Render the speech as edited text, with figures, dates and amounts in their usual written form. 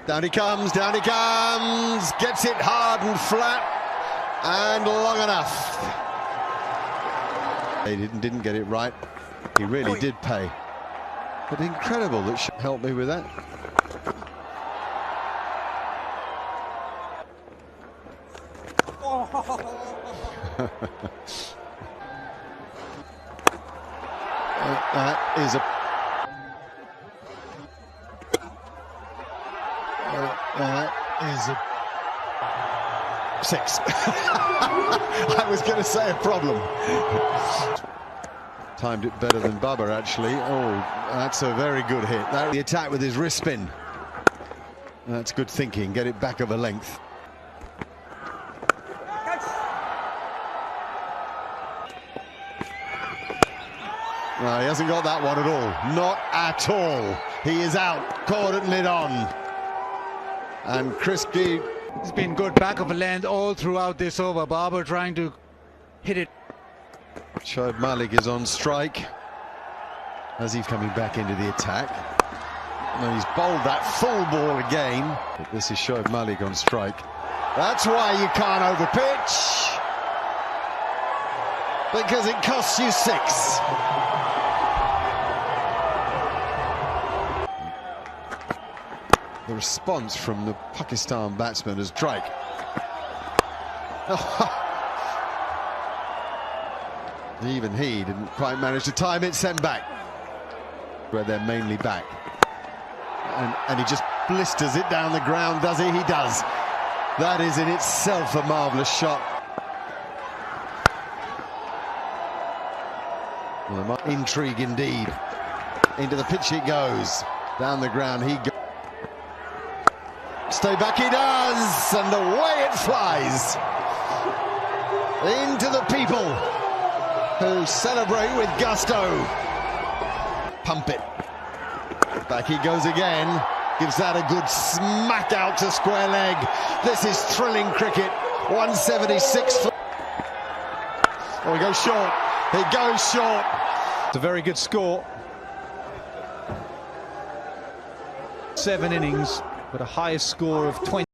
Down he comes, gets it hard and flat and long enough. He didn't get it right. He really did pay. But incredible that she helped me with that. That is a... That is a... 6. I was going to say a problem. Timed it better than Bubba, actually. Oh, that's a very good hit. That, the attack with his wrist spin. That's good thinking. Get it back of a length. No, he hasn't got that one at all. Not at all. He is out. Caught it mid-on. And Crispy... It's been good back of a length all throughout this over. Barber trying to hit it. Shoaib Malik is on strike as he's coming back into the attack. No, he's bowled that full ball again. But this is Shoaib Malik on strike. That's why you can't overpitch. Because it costs you 6. The response from the Pakistan batsman is strike. Even he didn't quite manage to time it, sent back. Where they're mainly back. And he just blisters it down the ground, does he? He does. That is in itself a marvellous shot. Well, intrigue indeed. Into the pitch it goes. Down the ground he goes. Stay back he does, and away it flies. Into the people who celebrate with gusto. Pump it. Back he goes again. Gives that a good smack out to square leg. This is thrilling cricket. 176. Oh, he goes short. He goes short. It's a very good score. 7 innings with a highest score of 20.